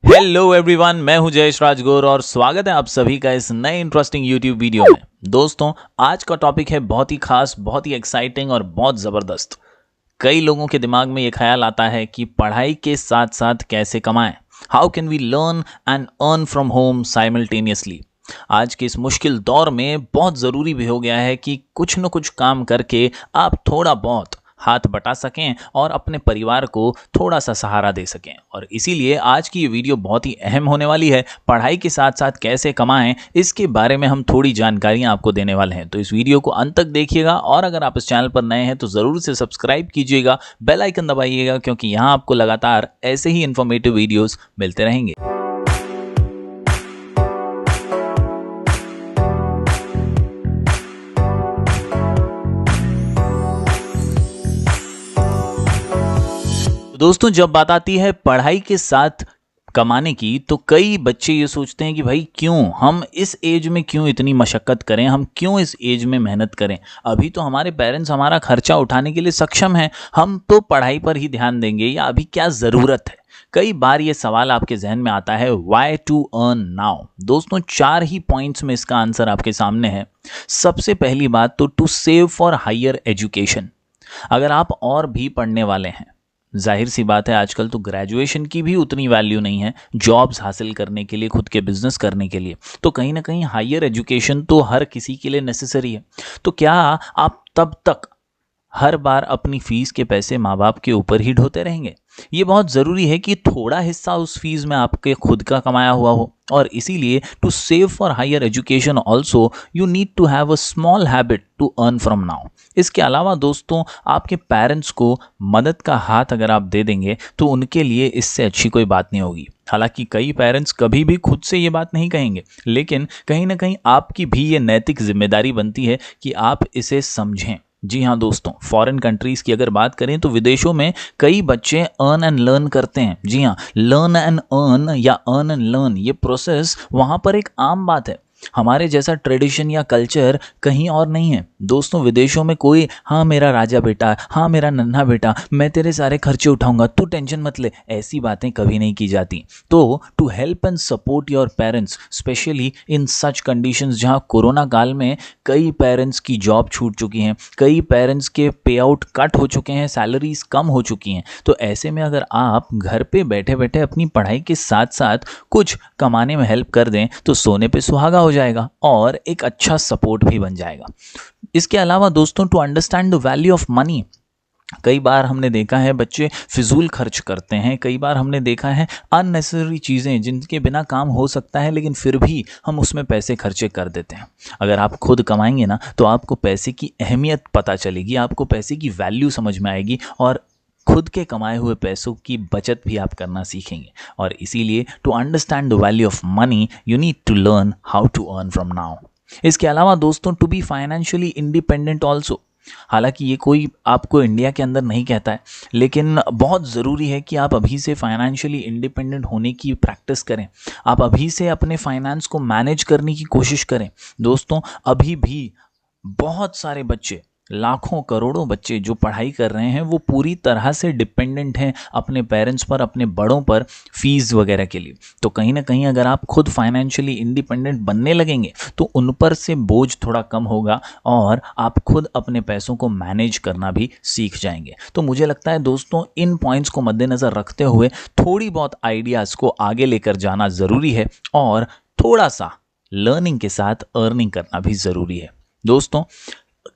Hello everyone, मैं हूं जयेश राजगौर और स्वागत है आप सभी का इस नए इंटरेस्टिंग यूट्यूब वीडियो में। दोस्तों, आज का टॉपिक है बहुत ही खास, बहुत ही एक्साइटिंग और बहुत ज़बरदस्त। कई लोगों के दिमाग में ये ख्याल आता है कि पढ़ाई के साथ साथ कैसे कमाएं। How can we learn and earn from home simultaneously. आज के इस मुश्किल दौर में बहुत ज़रूरी भी हो गया है कि कुछ न कुछ काम करके आप थोड़ा बहुत हाथ बटा सकें और अपने परिवार को थोड़ा सा सहारा दे सकें। और इसीलिए आज की ये वीडियो बहुत ही अहम होने वाली है। पढ़ाई के साथ साथ कैसे कमाएं, इसके बारे में हम थोड़ी जानकारियां आपको देने वाले हैं। तो इस वीडियो को अंत तक देखिएगा और अगर आप इस चैनल पर नए हैं तो ज़रूर से सब्सक्राइब कीजिएगा, बेल आइकन दबाइएगा, क्योंकि यहाँ आपको लगातार ऐसे ही इन्फॉर्मेटिव वीडियोज़ मिलते रहेंगे। दोस्तों, जब बात आती है पढ़ाई के साथ कमाने की, तो कई बच्चे ये सोचते हैं कि भाई क्यों हम इस एज में क्यों इतनी मशक्क़त करें, हम क्यों इस एज में मेहनत करें। अभी तो हमारे पेरेंट्स हमारा खर्चा उठाने के लिए सक्षम हैं, हम तो पढ़ाई पर ही ध्यान देंगे, या अभी क्या ज़रूरत है। कई बार ये सवाल आपके जहन में आता है, वाई टू अर्न नाउ। दोस्तों, 4 ही पॉइंट्स में इसका आंसर आपके सामने है। सबसे पहली बात तो to save for higher education. अगर आप और भी पढ़ने वाले हैं, जाहिर सी बात है आजकल तो ग्रेजुएशन की भी उतनी वैल्यू नहीं है जॉब्स हासिल करने के लिए, खुद के बिजनेस करने के लिए। तो कहीं ना कहीं हायर एजुकेशन तो हर किसी के लिए नेसेसरी है। तो क्या आप तब तक हर बार अपनी फीस के पैसे माँ बाप के ऊपर ही ढोते रहेंगे? ये बहुत ज़रूरी है कि थोड़ा हिस्सा उस फीस में आपके खुद का कमाया हुआ हो। और इसीलिए to save for higher education also you need to have a small habit to earn from now. इसके अलावा दोस्तों, आपके पेरेंट्स को मदद का हाथ अगर आप दे देंगे तो उनके लिए इससे अच्छी कोई बात नहीं होगी। हालांकि कई पेरेंट्स कभी भी खुद से ये बात नहीं कहेंगे, लेकिन कहीं ना कहीं आपकी भी ये नैतिक जिम्मेदारी बनती है कि आप इसे समझें। जी हाँ दोस्तों, फॉरेन कंट्रीज़ की अगर बात करें तो विदेशों में कई बच्चे अर्न एंड लर्न करते हैं। जी हाँ, लर्न एंड अर्न या अर्न एंड लर्न, ये प्रोसेस वहाँ पर एक आम बात है। हमारे जैसा ट्रेडिशन या कल्चर कहीं और नहीं है दोस्तों। विदेशों में कोई हाँ मेरा राजा बेटा, हाँ मेरा नन्हा बेटा, मैं तेरे सारे खर्चे उठाऊंगा, तू टेंशन मत ले, ऐसी बातें कभी नहीं की जाती। तो to help and support your parents, specially in such conditions जहाँ कोरोना काल में कई पेरेंट्स की जॉब छूट चुकी हैं, कई पेरेंट्स के पे आउट कट हो चुके हैं, सैलरीज कम हो चुकी हैं। तो ऐसे में अगर आप घर पे बैठे बैठे अपनी पढ़ाई के साथ साथ कुछ कमाने में हेल्प कर दें तो सोने पे सुहागा हो जाएगा और एक अच्छा सपोर्ट भी बन जाएगा। इसके अलावा दोस्तों, to understand the value of money. कई बार हमने देखा है बच्चे फिजूल खर्च करते हैं, कई बार हमने देखा है अननेसेसरी चीज़ें जिनके बिना काम हो सकता है लेकिन फिर भी हम उसमें पैसे खर्चे कर देते हैं। अगर आप खुद कमाएंगे ना तो आपको पैसे की अहमियत पता चलेगी, आपको पैसे की वैल्यू समझ में आएगी और खुद के कमाए हुए पैसों की बचत भी आप करना सीखेंगे। और इसीलिए to understand the value of money you need to learn how to earn from now. इसके अलावा दोस्तों, to be financially independent also. हालांकि ये कोई आपको इंडिया के अंदर नहीं कहता है, लेकिन बहुत ज़रूरी है कि आप अभी से फाइनेंशियली इंडिपेंडेंट होने की प्रैक्टिस करें। आप अभी से अपने फाइनेंस को मैनेज करने की कोशिश करें। दोस्तों, अभी भी बहुत सारे बच्चे, लाखों करोड़ों बच्चे जो पढ़ाई कर रहे हैं वो पूरी तरह से डिपेंडेंट हैं अपने पेरेंट्स पर, अपने बड़ों पर फीस वगैरह के लिए। तो कहीं ना कहीं अगर आप खुद फाइनेंशियली इंडिपेंडेंट बनने लगेंगे तो उन पर से बोझ थोड़ा कम होगा और आप खुद अपने पैसों को मैनेज करना भी सीख जाएंगे। तो मुझे लगता है दोस्तों, इन पॉइंट्स को मद्देनज़र रखते हुए थोड़ी बहुत आइडियाज़ को आगे लेकर जाना ज़रूरी है और थोड़ा सा लर्निंग के साथ अर्निंग करना भी ज़रूरी है। दोस्तों,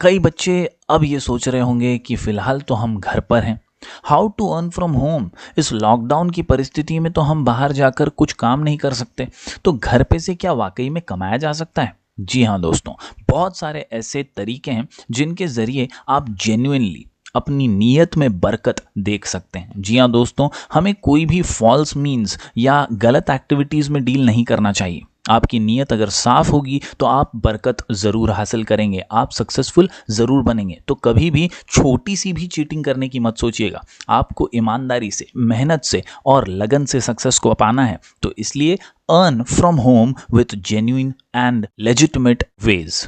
कई बच्चे अब ये सोच रहे होंगे कि फ़िलहाल तो हम घर पर हैं, how to earn from home. इस लॉकडाउन की परिस्थिति में तो हम बाहर जाकर कुछ काम नहीं कर सकते, तो घर पे से क्या वाकई में कमाया जा सकता है? जी हाँ दोस्तों, बहुत सारे ऐसे तरीके हैं जिनके ज़रिए आप जेन्युइनली अपनी नीयत में बरकत देख सकते हैं। जी हाँ दोस्तों, हमें कोई भी फॉल्स मीन्स या गलत एक्टिविटीज़ में डील नहीं करना चाहिए। आपकी नीयत अगर साफ होगी तो आप बरकत ज़रूर हासिल करेंगे, आप सक्सेसफुल ज़रूर बनेंगे। तो कभी भी छोटी सी भी चीटिंग करने की मत सोचिएगा। आपको ईमानदारी से, मेहनत से और लगन से सक्सेस को पाना है। तो इसलिए earn from home with genuine and legitimate ways.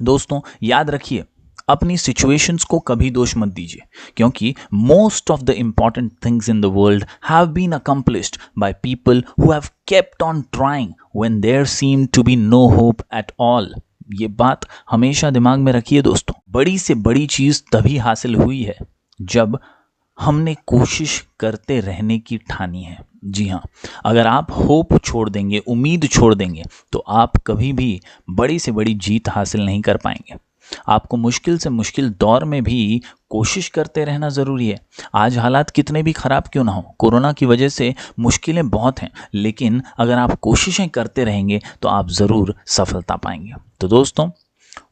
दोस्तों, याद रखिए, अपनी सिचुएशंस को कभी दोष मत दीजिए, क्योंकि most of the important things in the world have been accomplished by people who have kept on trying when there seem to be no hope at all. ये बात हमेशा दिमाग में रखिए दोस्तों। बड़ी से बड़ी चीज तभी हासिल हुई है जब हमने कोशिश करते रहने की ठानी है। जी हाँ, अगर आप होप छोड़ देंगे, उम्मीद छोड़ देंगे, तो आप कभी भी बड़ी से बड़ी जीत हासिल नहीं कर पाएंगे। आपको मुश्किल से मुश्किल दौर में भी कोशिश करते रहना ज़रूरी है। आज हालात कितने भी ख़राब क्यों ना हो, कोरोना की वजह से मुश्किलें बहुत हैं, लेकिन अगर आप कोशिशें करते रहेंगे तो आप ज़रूर सफलता पाएंगे। तो दोस्तों,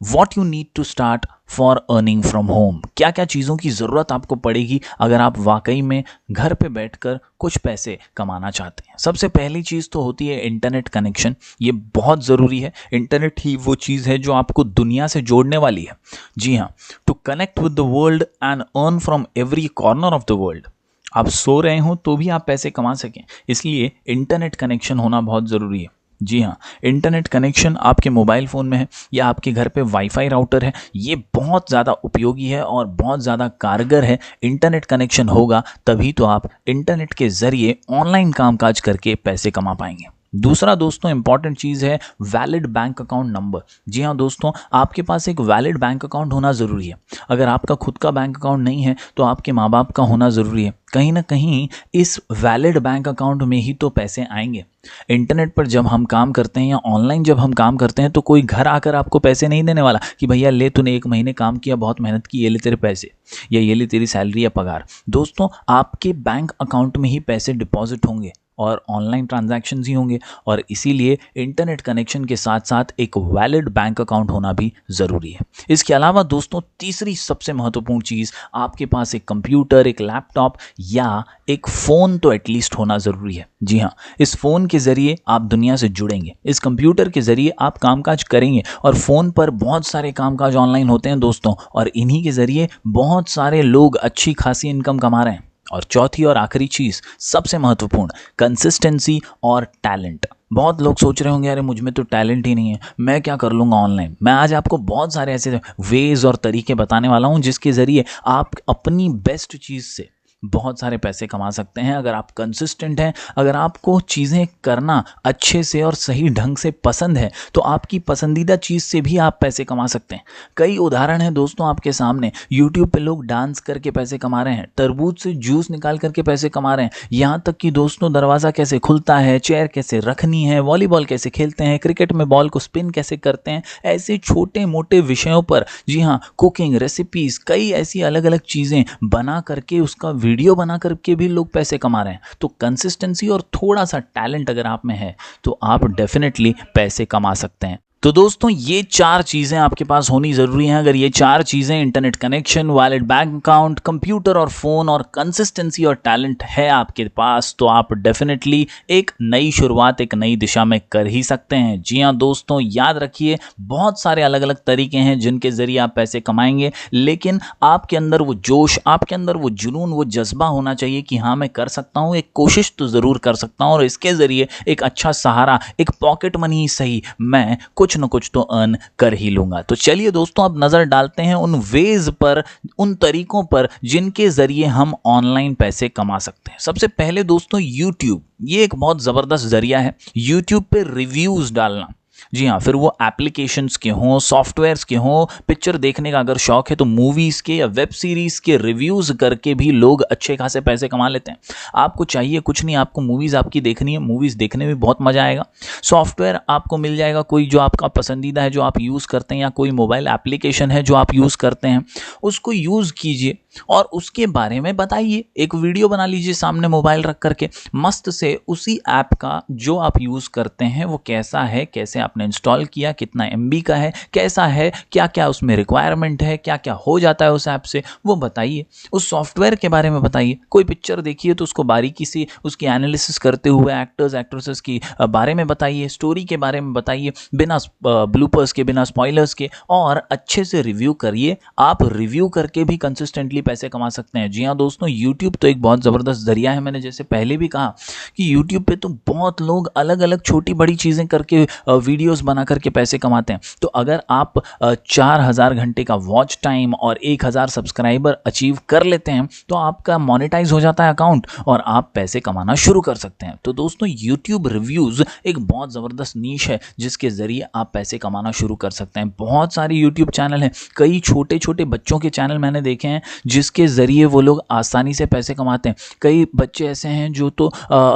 what you need to start for earning from home, क्या क्या चीज़ों की ज़रूरत आपको पड़ेगी अगर आप वाकई में घर पे बैठकर कुछ पैसे कमाना चाहते हैं। सबसे पहली चीज़ तो होती है इंटरनेट कनेक्शन। ये बहुत ज़रूरी है। इंटरनेट ही वो चीज़ है जो आपको दुनिया से जोड़ने वाली है। जी हाँ, to connect with the world and earn from every corner of the world. आप सो रहे हो तो भी आप पैसे कमा सकें, इसलिए इंटरनेट कनेक्शन होना बहुत ज़रूरी है। जी हाँ, इंटरनेट कनेक्शन आपके मोबाइल फ़ोन में है या आपके घर पे वाईफाई राउटर है, ये बहुत ज़्यादा उपयोगी है और बहुत ज़्यादा कारगर है। इंटरनेट कनेक्शन होगा तभी तो आप इंटरनेट के ज़रिए ऑनलाइन कामकाज करके पैसे कमा पाएंगे। दूसरा दोस्तों इंपॉर्टेंट चीज़ है वैलिड बैंक अकाउंट नंबर। जी हाँ दोस्तों, आपके पास एक वैलिड बैंक अकाउंट होना ज़रूरी है। अगर आपका खुद का बैंक अकाउंट नहीं है तो आपके माँ बाप का होना ज़रूरी है। कहीं ना कहीं इस वैलिड बैंक अकाउंट में ही तो पैसे आएंगे। इंटरनेट पर जब हम काम करते हैं या ऑनलाइन जब हम काम करते हैं तो कोई घर आकर आपको पैसे नहीं देने वाला कि भैया ले, तूने 1 महीने काम किया, बहुत मेहनत की, ये ले तेरे पैसे या ये ले तेरी सैलरी या पगार। दोस्तों, आपके बैंक अकाउंट में ही पैसे डिपॉजिट होंगे और ऑनलाइन ट्रांजैक्शंस ही होंगे, और इसीलिए इंटरनेट कनेक्शन के साथ साथ एक वैलिड बैंक अकाउंट होना भी ज़रूरी है। इसके अलावा दोस्तों तीसरी सबसे महत्वपूर्ण चीज़, आपके पास एक कंप्यूटर, एक लैपटॉप या एक फ़ोन तो एटलीस्ट होना ज़रूरी है। जी हाँ, इस फ़ोन के ज़रिए आप दुनिया से जुड़ेंगे, इस कंप्यूटर के ज़रिए आप कामकाज करेंगे, और फ़ोन पर बहुत सारे कामकाज ऑनलाइन होते हैं दोस्तों, और इन्हीं के ज़रिए बहुत सारे लोग अच्छी खासी इनकम कमा रहे हैं। और चौथी और आखिरी चीज़ सबसे महत्वपूर्ण, कंसिस्टेंसी और टैलेंट। बहुत लोग सोच रहे होंगे अरे मुझ में तो टैलेंट ही नहीं है, मैं क्या कर लूँगा ऑनलाइन। मैं आज आपको बहुत सारे ऐसे वेज और तरीके बताने वाला हूँ जिसके ज़रिए आप अपनी बेस्ट चीज़ से बहुत सारे पैसे कमा सकते हैं। अगर आप कंसिस्टेंट हैं, अगर आपको चीज़ें करना अच्छे से और सही ढंग से पसंद है, तो आपकी पसंदीदा चीज़ से भी आप पैसे कमा सकते हैं। कई उदाहरण हैं दोस्तों आपके सामने। यूट्यूब पे लोग डांस करके पैसे कमा रहे हैं, तरबूज से जूस निकाल करके पैसे कमा रहे हैं, यहाँ तक कि दोस्तों दरवाज़ा कैसे खुलता है, चेयर कैसे रखनी है, वॉलीबॉल कैसे खेलते हैं, क्रिकेट में बॉल को स्पिन कैसे करते हैं, ऐसे छोटे मोटे विषयों पर, जी हाँ, कुकिंग, रेसिपीज़, कई ऐसी अलग अलग चीज़ें बना करके उसका वीडियो बना करके भी लोग पैसे कमा रहे हैं। तो कंसिस्टेंसी और थोड़ा सा टैलेंट अगर आप में है तो आप डेफिनेटली पैसे कमा सकते हैं। तो दोस्तों ये 4 चीज़ें आपके पास होनी ज़रूरी हैं। अगर ये 4 चीज़ें, internet connection, valid bank account, computer और फ़ोन, और कंसिस्टेंसी और टैलेंट है आपके पास, तो आप डेफिनेटली एक नई शुरुआत, एक नई दिशा में कर ही सकते हैं। जी हाँ दोस्तों, याद रखिए बहुत सारे अलग अलग तरीके हैं जिनके ज़रिए आप पैसे कमाएंगे, लेकिन आपके अंदर वो जोश, आपके अंदर वो जुनून, वो जज्बा होना चाहिए कि हाँ मैं कर सकता हूँ, एक कोशिश तो ज़रूर कर सकता हूँ, और इसके ज़रिए एक अच्छा सहारा, एक पॉकेट मनी ही सही, मैं कुछ न कुछ तो अर्न कर ही लूंगा। तो चलिए दोस्तों अब नजर डालते हैं उन वेज पर, उन तरीकों पर जिनके जरिए हम ऑनलाइन पैसे कमा सकते हैं। सबसे पहले दोस्तों यूट्यूब, ये एक बहुत जबरदस्त जरिया है। यूट्यूब पे रिव्यूज डालना, जी हाँ, फिर वो एप्लीकेशंस के हों, सॉफ्टवेयर्स के हों, पिक्चर देखने का अगर शौक है तो मूवीज़ के या वेब सीरीज़ के रिव्यूज़ करके भी लोग अच्छे खासे पैसे कमा लेते हैं। आपको चाहिए कुछ नहीं, आपको मूवीज़ आपकी देखनी है, मूवीज़ देखने में बहुत मज़ा आएगा। सॉफ्टवेयर आपको मिल जाएगा कोई जो आपका पसंदीदा है, जो आप यूज़ करते हैं, या कोई मोबाइल एप्लीकेशन है जो आप यूज़ करते हैं, उसको यूज़ कीजिए और उसके बारे में बताइए। एक वीडियो बना लीजिए सामने मोबाइल रख करके मस्त से, उसी ऐप का जो आप यूज़ करते हैं वो कैसा है, कैसे आपने इंस्टॉल किया, कितना MB का है, कैसा है, क्या क्या उसमें रिक्वायरमेंट है, क्या क्या हो जाता है उस ऐप से, वो बताइए। उस सॉफ्टवेयर के बारे में बताइए। कोई पिक्चर देखिए तो उसको बारीकी से उसकी एनालिसिस करते हुए एक्टर्स एक्ट्रेसेस की बारे में बताइए, स्टोरी के बारे में बताइए, बिना ब्लूपर्स के, बिना स्पॉयलर्स के, और अच्छे से रिव्यू करिए। आप रिव्यू करके भी कंसिस्टेंटली पैसे कमा सकते हैं। जी हाँ दोस्तों, यूट्यूब तो एक बहुत ज़बरदस्त ज़रिया है। मैंने जैसे पहले भी कहा कि यूट्यूब पे तो बहुत लोग अलग अलग छोटी बड़ी चीज़ें करके वीडियोस बना करके पैसे कमाते हैं। तो अगर आप 4000 घंटे का वॉच टाइम और 1000 सब्सक्राइबर अचीव कर लेते हैं तो आपका मोनेटाइज हो जाता है अकाउंट और आप पैसे कमाना शुरू कर सकते हैं। तो दोस्तों, यूट्यूब रिव्यूज़ एक बहुत ज़बरदस्त नीश है जिसके ज़रिए आप पैसे कमाना शुरू कर सकते हैं। बहुत सारे यूट्यूब चैनल हैं, कई छोटे छोटे बच्चों के चैनल मैंने देखे हैं जिसके ज़रिए वो लोग आसानी से पैसे कमाते हैं। कई बच्चे ऐसे हैं जो तो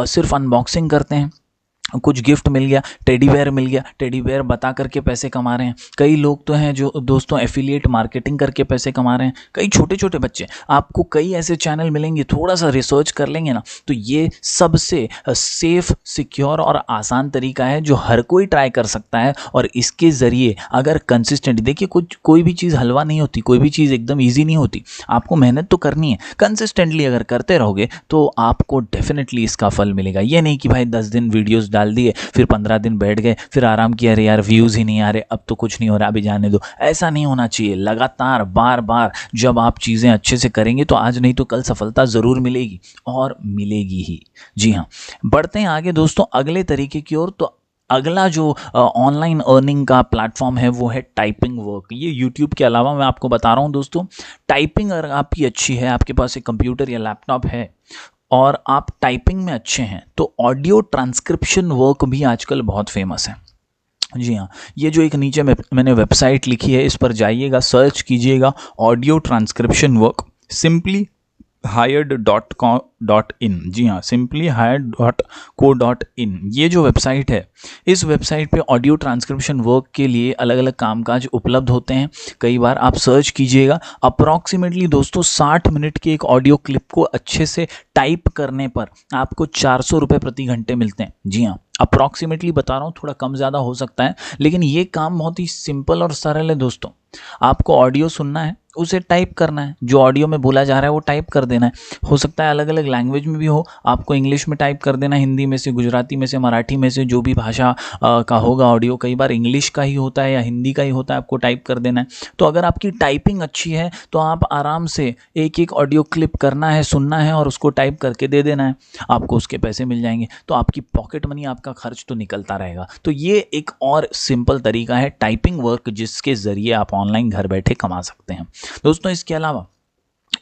सिर्फ अनबॉक्सिंग करते हैं, कुछ गिफ्ट मिल गया, टेडी बेयर मिल गया, टेडी बेयर बता करके पैसे कमा रहे हैं। कई लोग तो हैं जो दोस्तों एफिलिएट मार्केटिंग करके पैसे कमा रहे हैं। कई छोटे छोटे बच्चे, आपको कई ऐसे चैनल मिलेंगे, थोड़ा सा रिसर्च कर लेंगे ना तो ये सबसे सेफ, सिक्योर और आसान तरीका है जो हर कोई ट्राई कर सकता है। और इसके ज़रिए अगर कंसिस्टेंट, देखिए कोई भी चीज़ हलवा नहीं होती, कोई भी चीज़ एकदम ईजी नहीं होती, आपको मेहनत तो करनी है। कंसिस्टेंटली अगर करते रहोगे तो आपको डेफिनेटली इसका फल मिलेगा। ये नहीं कि भाई 10 दिन वीडियोस डाल दिए, फिर 15 दिन बैठ गए, फिर आराम किया, अरे यार व्यूज़ ही नहीं आ रहे, अब तो कुछ नहीं हो रहा, अभी जाने दो। ऐसा नहीं होना चाहिए। लगातार बार बार जब आप चीज़ें अच्छे से करेंगे तो आज नहीं तो कल सफलता ज़रूर मिलेगी और मिलेगी ही। जी हाँ, बढ़ते हैं आगे दोस्तों अगले तरीके की ओर। तो अगला जो ऑनलाइन अर्निंग का प्लेटफॉर्म है वो है टाइपिंग वर्क। ये यूट्यूब के अलावा मैं आपको बता रहा हूँ दोस्तों, टाइपिंग अगर आपकी अच्छी है, आपके पास एक कंप्यूटर या लैपटॉप है और आप टाइपिंग में अच्छे हैं तो ऑडियो ट्रांसक्रिप्शन वर्क भी आजकल बहुत फेमस है। जी हाँ, ये जो एक नीचे मैंने वेबसाइट लिखी है इस पर जाइएगा, सर्च कीजिएगा audio transcription work, simply hired.co.in। जी हाँ, simplyhired.co.in ये जो वेबसाइट है, इस वेबसाइट पे ऑडियो ट्रांसक्रिप्शन वर्क के लिए अलग अलग कामकाज उपलब्ध होते हैं। कई बार आप सर्च कीजिएगा, अप्रॉक्सीमेटली दोस्तों 60 मिनट के एक ऑडियो क्लिप को अच्छे से टाइप करने पर आपको 400 रुपये प्रति घंटे मिलते हैं। जी हाँ, अप्रॉक्सीमेटली बता रहा हूँ, थोड़ा कम ज़्यादा हो सकता है, लेकिन ये काम बहुत ही सिंपल और सरल है दोस्तों। आपको ऑडियो सुनना है, उसे टाइप करना है, जो ऑडियो में बोला जा रहा है वो टाइप कर देना है। हो सकता है अलग अलग लैंग्वेज में भी हो, आपको इंग्लिश में टाइप कर देना, हिंदी में से, गुजराती में से, मराठी में से, जो भी भाषा का होगा ऑडियो। कई बार इंग्लिश का ही होता है या हिंदी का ही होता है, आपको टाइप कर देना है। तो अगर आपकी टाइपिंग अच्छी है तो आप आराम से एक एक ऑडियो क्लिप करना है, सुनना है और उसको टाइप करके दे देना है, आपको उसके पैसे मिल जाएंगे। तो आपकी पॉकेट मनी, आपका खर्च तो निकलता रहेगा। तो ये एक और सिंपल तरीका है टाइपिंग वर्क जिसके ज़रिए आप ऑनलाइन घर बैठे कमा सकते हैं। दोस्तों, इसके अलावा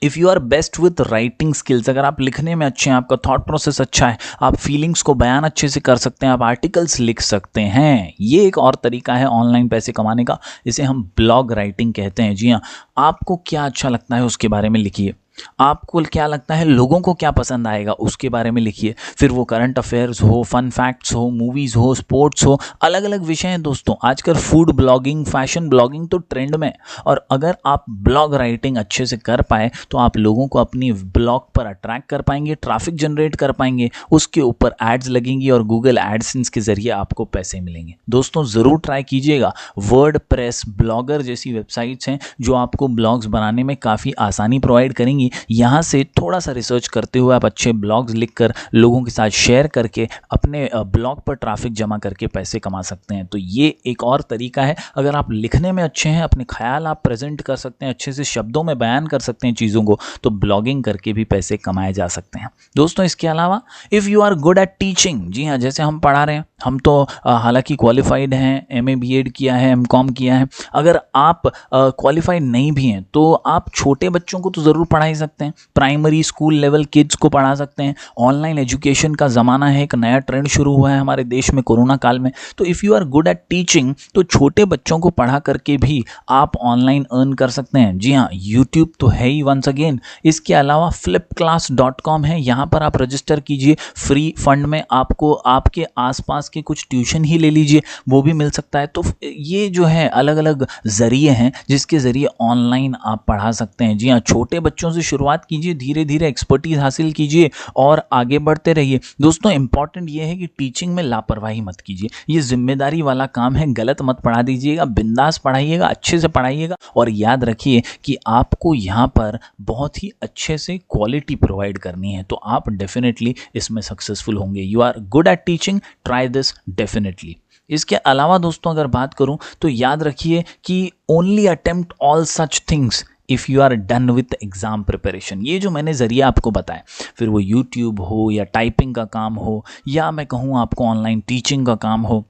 if you are best with writing skills, अगर आप लिखने में अच्छे हैं, आपका थॉट प्रोसेस अच्छा है, आप फीलिंग्स को बयान अच्छे से कर सकते हैं, आप आर्टिकल्स लिख सकते हैं, ये एक और तरीका है ऑनलाइन पैसे कमाने का, इसे हम ब्लॉग राइटिंग कहते हैं। जी हाँ, आपको क्या अच्छा लगता है उसके बारे में लिखिए, आपको क्या लगता है लोगों को क्या पसंद आएगा उसके बारे में लिखिए। फिर वो करंट अफेयर्स हो, फन फैक्ट्स हो, मूवीज़ हो, स्पोर्ट्स हो, अलग अलग विषय हैं दोस्तों। आजकल फूड ब्लॉगिंग, फैशन ब्लॉगिंग तो ट्रेंड में। और अगर आप ब्लॉग राइटिंग अच्छे से कर पाए तो आप लोगों को अपनी ब्लॉग पर अट्रैक्ट कर पाएंगे, ट्रैफिक जनरेट कर पाएंगे, उसके ऊपर एड्स लगेंगी और गूगल एडसेंस के जरिए आपको पैसे मिलेंगे। दोस्तों, ज़रूर ट्राई कीजिएगा। वर्डप्रेस, ब्लॉगर जैसी वेबसाइट्स हैं जो आपको ब्लॉग्स बनाने में काफ़ी आसानी प्रोवाइड करेंगी। यहाँ से थोड़ा सा रिसर्च करते हुए आप अच्छे ब्लॉग्स लिखकर लोगों के साथ शेयर करके अपने ब्लॉग पर ट्रैफिक जमा करके पैसे कमा सकते हैं। तो ये एक और तरीका है। अगर आप लिखने में अच्छे हैं, अपने ख्याल आप प्रेजेंट कर सकते हैं, अच्छे से शब्दों में बयान कर सकते हैं चीज़ों को, तो ब्लॉगिंग करके भी पैसे कमाए जा सकते हैं। दोस्तों, इसके अलावा if you are good at teaching, जी हाँ, जैसे हम पढ़ा रहे हैं, हम तो हालांकि क्वालिफाइड हैं, MA BEd किया है, MCom किया है। अगर आप क्वालिफाइड नहीं भी हैं तो आप छोटे बच्चों को तो ज़रूर पढ़ा ही सकते हैं, प्राइमरी स्कूल लेवल किड्स को पढ़ा सकते हैं। ऑनलाइन एजुकेशन का ज़माना है, एक नया ट्रेंड शुरू हुआ है हमारे देश में कोरोना काल में। तो if you are good at teaching तो छोटे बच्चों को पढ़ा करके भी आप ऑनलाइन अर्न कर सकते हैं। जी हाँ, यूट्यूब तो है ही वंस अगेन। इसके अलावा flipclass.com है, यहाँ पर आप रजिस्टर कीजिए, फ्री फंड में आपको आपके आसपास के कुछ ट्यूशन ही ले लीजिए, वो भी मिल सकता है। तो ये जो है अलग अलग ज़रिए हैं जिसके ज़रिए ऑनलाइन आप पढ़ा सकते हैं। जी हाँ, छोटे बच्चों से शुरुआत कीजिए, धीरे धीरे एक्सपर्टीज हासिल कीजिए और आगे बढ़ते रहिए। दोस्तों, इंपॉर्टेंट ये है कि टीचिंग में लापरवाही मत कीजिए, ये जिम्मेदारी वाला काम है। गलत मत पढ़ा दीजिएगा, बिंदास पढ़ाइएगा, अच्छे से पढ़ाइएगा और याद रखिए कि आपको यहाँ पर बहुत ही अच्छे से क्वालिटी प्रोवाइड करनी है, तो आप डेफिनेटली इसमें सक्सेसफुल होंगे। You are good at teaching, try this definitely. इसके अलावा दोस्तों अगर बात करूं तो याद रखिए कि only attempt all such things if you are done with exam preparation. ये जो मैंने ज़रिया आपको बताया, फिर वो यूट्यूब हो या टाइपिंग का काम हो या मैं कहूँ आपको ऑनलाइन टीचिंग का काम हो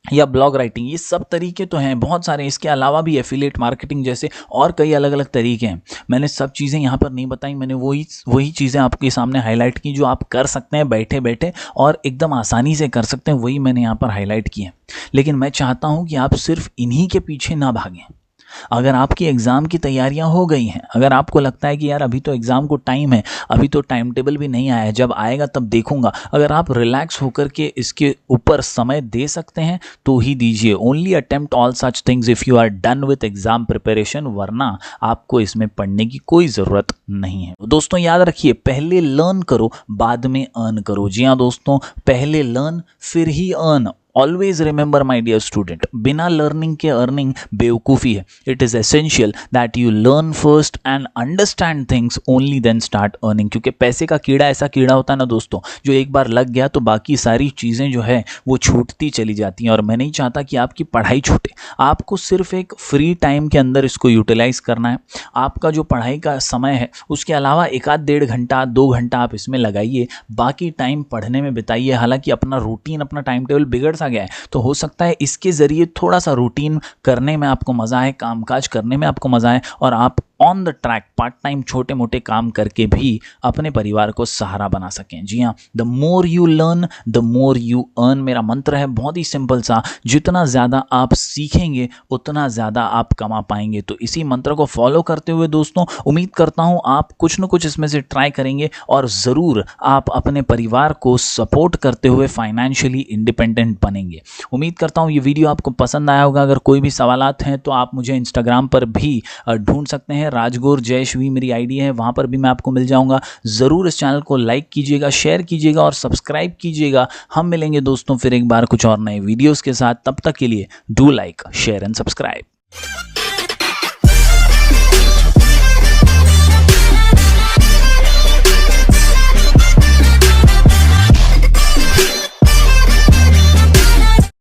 या ब्लॉग राइटिंग, ये सब तरीके तो हैं बहुत सारे। इसके अलावा भी एफिलिएट मार्केटिंग जैसे और कई अलग अलग तरीके हैं। मैंने सब चीज़ें यहाँ पर नहीं बताई, मैंने वही चीज़ें आपके सामने हाईलाइट की जो आप कर सकते हैं बैठे बैठे और एकदम आसानी से कर सकते हैं, वही मैंने यहाँ पर हाईलाइट किए हैं। लेकिन मैं चाहता हूँ कि आप सिर्फ इन्हीं के पीछे ना भागें। अगर आपकी एग्ज़ाम की तैयारियां हो गई हैं, अगर आपको लगता है कि यार अभी तो एग्ज़ाम को टाइम है, अभी तो टाइम टेबल भी नहीं आया है, जब आएगा तब देखूंगा, अगर आप रिलैक्स होकर के इसके ऊपर समय दे सकते हैं तो ही दीजिए। Only attempt all such things if you are done with exam preparation, वरना आपको इसमें पढ़ने की कोई ज़रूरत नहीं है। दोस्तों याद रखिए, पहले लर्न करो बाद में अर्न करो। जी हाँ दोस्तों, पहले लर्न फिर ही earn. Always remember my dear student, बिना लर्निंग के अर्निंग बेवकूफ़ी है। It is essential that you learn first and understand things only then start earning. क्योंकि पैसे का कीड़ा ऐसा कीड़ा होता है ना दोस्तों, जो एक बार लग गया तो बाकी सारी चीज़ें जो है वो छूटती चली जाती हैं। और मैं नहीं चाहता कि आपकी पढ़ाई छूटे। आपको सिर्फ एक फ्री टाइम के अंदर इसको यूटिलाइज़ करना है। आपका जो पढ़ाई का समय है उसके अलावा 1-1.5 घंटा 2 घंटा आप इसमें लगाइए, बाकी टाइम पढ़ने में बिताइए। हालांकि अपना रूटीन, अपना टाइम टेबल बिगड़ सा गया है, तो हो सकता है इसके ज़रिए थोड़ा सा रूटीन करने में आपको मज़ा आए, कामकाज करने में आपको मज़ा आए और आप on the track part time छोटे मोटे काम करके भी अपने परिवार को सहारा बना सकें। जी हाँ, the more you learn the more you earn मेरा मंत्र है, बहुत ही सिंपल सा। जितना ज़्यादा आप सीखेंगे उतना ज़्यादा आप कमा पाएंगे। तो इसी मंत्र को फॉलो करते हुए दोस्तों, उम्मीद करता हूँ आप कुछ न कुछ इसमें से ट्राई करेंगे और ज़रूर आप अपने परिवार को सपोर्ट करते हुए फाइनेंशियली इंडिपेंडेंट बनेंगे। उम्मीद करता हूँ ये वीडियो आपको पसंद आया होगा। अगर कोई भी सवालात हैं तो आप मुझे इंस्टाग्राम पर भी ढूंढ सकते हैं। राजगौर जयश्वी मेरी आईडी है, वहाँ पर भी मैं आपको मिल जाऊँगा। ज़रूर इस चैनल को लाइक कीजिएगा, शेयर कीजिएगा और सब्सक्राइब कीजिएगा। हम मिलेंगे दोस्तों फिर एक बार कुछ और नए वीडियोज़ के साथ। तब तक के लिए do like, share and subscribe.